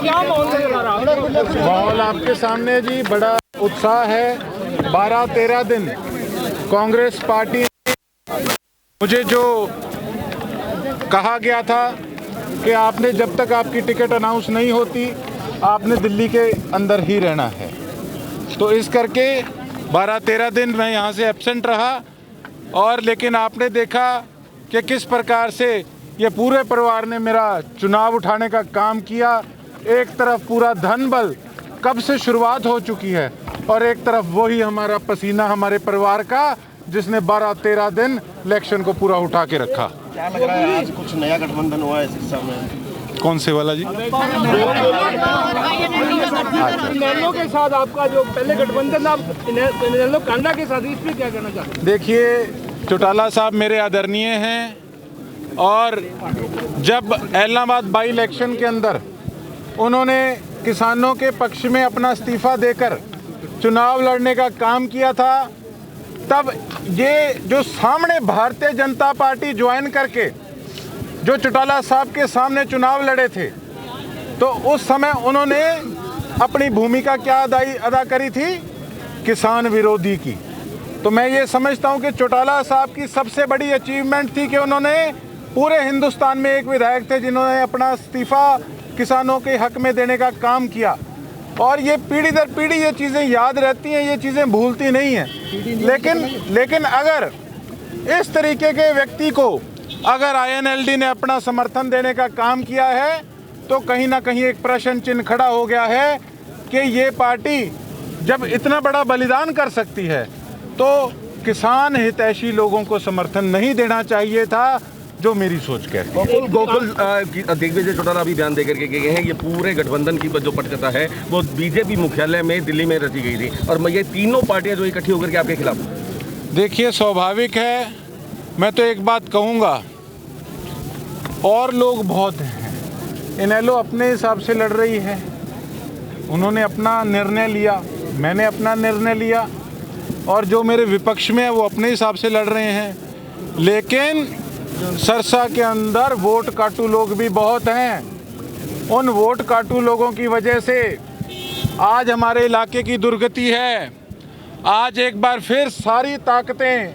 माहौल आपके सामने जी, बड़ा उत्साह है। 12-13 दिन कांग्रेस पार्टी, मुझे जो कहा गया था कि आपने जब तक आपकी टिकट अनाउंस नहीं होती आपने दिल्ली के अंदर ही रहना है, तो इस करके 12-13 दिन मैं यहाँ से एब्सेंट रहा। और लेकिन आपने देखा कि किस प्रकार से ये पूरे परिवार ने मेरा चुनाव उठाने का काम किया। एक तरफ पूरा धन बल कब से शुरुआत हो चुकी है और एक तरफ वही हमारा पसीना हमारे परिवार का, जिसने 12-13 दिन इलेक्शन को पूरा उठा के रखा। क्या लग रहा है आज कुछ नया गठबंधन हुआ है सिरसा में? कौन से वाला जी? इनेलो के साथ आपका जो पहले गठबंधन आप इनेलो कांडा के साथ, इस पे क्या कहना चाहते हैं? देखिए, चौटाला साहब मेरे आदरणीय हैं और जब इलाहाबाद बाई इलेक्शन के अंदर उन्होंने किसानों के पक्ष में अपना इस्तीफा देकर चुनाव लड़ने का काम किया था, तब ये जो सामने भारतीय जनता पार्टी ज्वाइन करके जो चौटाला साहब के सामने चुनाव लड़े थे, तो उस समय उन्होंने अपनी भूमिका क्या अदा करी थी? किसान विरोधी की। तो मैं ये समझता हूँ कि चौटाला साहब की सबसे बड़ी अचीवमेंट थी कि उन्होंने पूरे हिंदुस्तान में एक विधायक थे जिन्होंने अपना इस्तीफा किसानों के हक में देने का काम किया। और ये पीढ़ी दर पीढ़ी ये चीज़ें याद रहती हैं, ये चीज़ें भूलती नहीं हैं। लेकिन अगर इस तरीके के व्यक्ति को अगर INLD ने अपना समर्थन देने का काम किया है तो कहीं ना कहीं एक प्रश्न चिन्ह खड़ा हो गया है कि ये पार्टी जब इतना बड़ा बलिदान कर सकती है तो किसान हितैषी लोगों को समर्थन नहीं देना चाहिए था, जो मेरी सोच कहती है। गोकुल दिग्विजय चौटाला अभी बयान देकर के गए हैं ये पूरे गठबंधन की जो पटकथा है वो बीजेपी मुख्यालय में दिल्ली में रची गई थी और ये तीनों पार्टियां जो इकट्ठी होकर के आपके खिलाफ। देखिए, स्वाभाविक है, मैं तो एक बात कहूँगा, और लोग बहुत हैं। इनेलो अपने हिसाब से लड़ रही है, उन्होंने अपना निर्णय लिया, मैंने अपना निर्णय लिया, और जो मेरे विपक्ष में है वो अपने हिसाब से लड़ रहे हैं। लेकिन सरसा के अंदर वोट काटू लोग भी बहुत हैं। उन वोट काटू लोगों की वजह से आज हमारे इलाके की दुर्गति है। आज एक बार फिर सारी ताकतें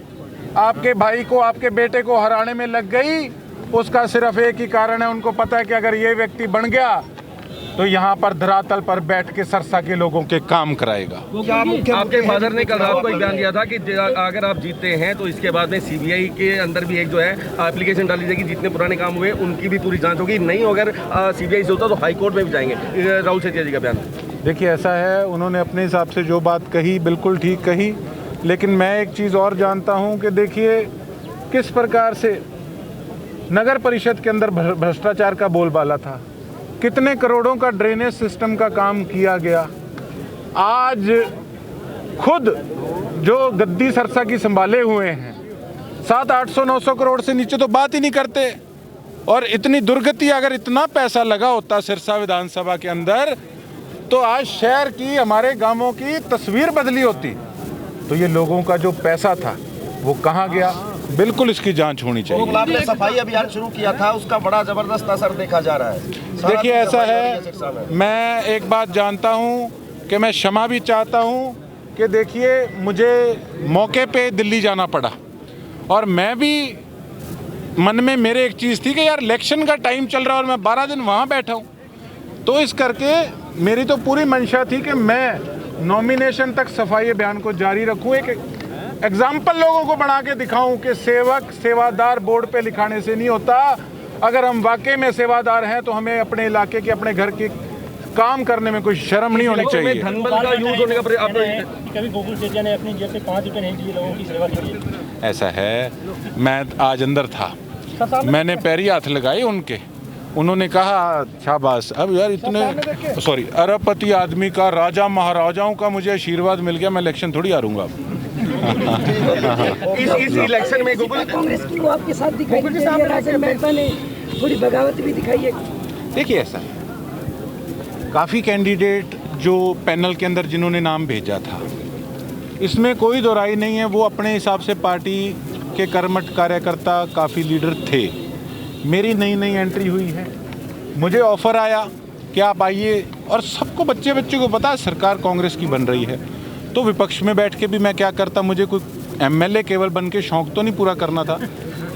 आपके भाई को, आपके बेटे को हराने में लग गई। उसका सिर्फ एक ही कारण है, उनको पता है कि अगर ये व्यक्ति बन गया तो यहाँ पर धरातल पर बैठ के सरसा के लोगों के काम कराएगा। आपके फादर ने कल रात को एक बयान दिया था कि अगर आप जीतते हैं तो इसके बाद में CBI के अंदर भी एक जो है एप्लीकेशन डाली जाएगी, जितने पुराने काम हुए उनकी भी पूरी जांच होगी। नहीं अगर CBI से होता तो हाई कोर्ट में भी जाएंगे। राहुल सेठिया जी का बयान। देखिए, ऐसा है, उन्होंने अपने हिसाब से जो बात कही बिल्कुल ठीक कही, लेकिन मैं एक चीज़ और जानता हूँ कि देखिए किस प्रकार से नगर परिषद के अंदर भ्रष्टाचार का बोलबाला था, कितने करोड़ों का ड्रेनेज सिस्टम का काम किया गया। आज खुद जो गद्दी सरसा की संभाले हुए हैं 700-800-900 करोड़ से नीचे तो बात ही नहीं करते। और इतनी दुर्गति, अगर इतना पैसा लगा होता सिरसा विधानसभा के अंदर तो आज शहर की, हमारे गांवों की तस्वीर बदली होती। तो ये लोगों का जो पैसा था वो कहाँ गया, बिल्कुल इसकी जांच होनी चाहिए। आपने सफाई अभियान शुरू किया था, उसका बड़ा जबरदस्त असर देखा जा रहा है। देखिए, ऐसा है, मैं एक बात जानता हूँ कि मैं क्षमा भी चाहता हूँ कि देखिए मुझे मौके पे दिल्ली जाना पड़ा और मैं भी मन में मेरे एक चीज़ थी कि यार इलेक्शन का टाइम चल रहा है और मैं 12 दिन वहाँ बैठा हूँ, तो इस करके मेरी तो पूरी मंशा थी कि मैं नॉमिनेशन तक सफाई अभियान को जारी रखूँ, एक एग्जाम्पल लोगों को बना के दिखाऊं कि सेवक सेवादार बोर्ड पे लिखाने से नहीं होता। अगर हम वाकई में सेवादार हैं तो हमें अपने इलाके के, अपने घर के काम करने में कोई शर्म नहीं होनी चाहिए। धनबल का यूज होने का कभी गोकुल सेठिया ने अपनी जेब से 5 रुपये नहीं दिए, लोगों की सेवा की। ऐसा है, मैं आज अंदर था, मैंने पैरी हाथ लगाए उनके, उन्होंने कहा शाबाश। अब यार इतने अरबपति आदमी का, राजा महाराजाओं का मुझे आशीर्वाद मिल गया, मैं इलेक्शन थोड़ी हारूंगा। इस इलेक्शन में कांग्रेस की वो आपके साथ दिखाई दे रही है, राजन मेहता ने थोड़ी बगावत भी दिखाई है। देखिए, ऐसा है, काफ़ी कैंडिडेट जो पैनल के अंदर जिन्होंने नाम भेजा था, इसमें कोई दोराई नहीं है, वो अपने हिसाब से पार्टी के कर्मठ कार्यकर्ता काफ़ी लीडर थे। मेरी नई एंट्री हुई है, मुझे ऑफ़र आया कि आप आइए, और सबको बच्चे को पता है सरकार कांग्रेस की बन रही है, तो विपक्ष में बैठ के भी मैं क्या करता, मुझे कोई एमएलए केवल बन के शौक तो नहीं पूरा करना था।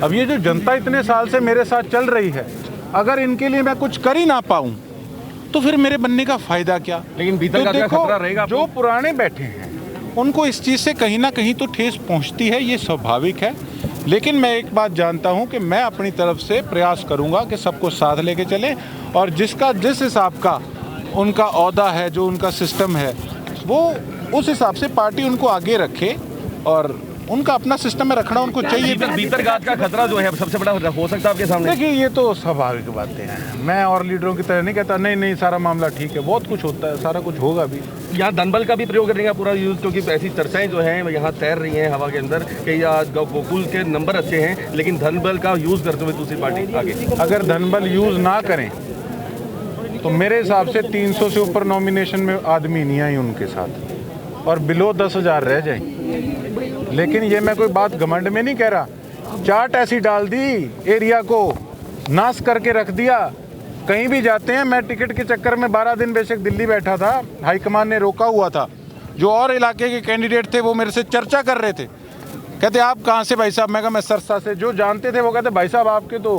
अब ये जो जनता इतने साल से मेरे साथ चल रही है, अगर इनके लिए मैं कुछ कर ही ना पाऊं तो फिर मेरे बनने का फायदा क्या। लेकिन भीतर का क्या खतरा रहेगा आपको? जो पुराने बैठे हैं उनको इस चीज़ से कहीं ना कहीं तो ठेस पहुंचती है, ये स्वाभाविक है। लेकिन मैं एक बात जानता हूं कि मैं अपनी तरफ से प्रयास करूंगा कि सबको साथ लेके चलें, और जिसका जिस हिसाब का उनका ओहदा है, जो उनका सिस्टम है, वो उस हिसाब से पार्टी उनको आगे रखे, और उनका अपना सिस्टम में रखना उनको चाहिए। भीतरघात का खतरा जो है सबसे बड़ा हो सकता है आपके सामने? देखिए, ये तो स्वाभाविक बातें हैं। मैं और लीडरों की तरह नहीं कहता नहीं सारा मामला ठीक है, बहुत कुछ होता है, सारा कुछ होगा भी। यहाँ धनबल का भी प्रयोग करने का पूरा यूज, क्योंकि ऐसी चर्चाएं जो हैं यहाँ तैर रही हैं हवा के अंदर कि गोकुल के नंबर अच्छे हैं, लेकिन धनबल का यूज करते हुए दूसरी पार्टी आगे। अगर धनबल यूज ना करें तो मेरे हिसाब से 300 से ऊपर नॉमिनेशन में आदमी नहीं आई उनके साथ, और बिलो 10,000 रह जाए। लेकिन ये मैं कोई बात घमंड में नहीं कह रहा, चाट ऐसी डाल दी, एरिया को नाश करके रख दिया। कहीं भी जाते हैं, मैं टिकट के चक्कर में 12 दिन बेशक दिल्ली बैठा था, हाईकमान ने रोका हुआ था, जो और इलाके के कैंडिडेट थे वो मेरे से चर्चा कर रहे थे, कहते आप कहाँ से भाई साहब? मैं कहा मैं सरसा से। जो जानते थे वो कहते भाई साहब आपके तो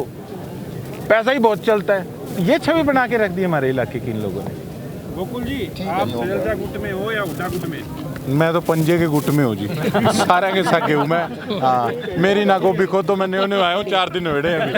पैसा ही बहुत चलता है। ये छवि बना के रख दी हमारे इलाके की इन लोगों ने। गोकुल जी, आप सैलजा गुट में हो या उड़ा गुट में? मैं तो पंजे के गुट में हूँ जी, सारे के सके हूँ मैं। हाँ, मेरी ना गोभी खो तो मैं न्यू आया हूँ, 4 दिन हुए अभी।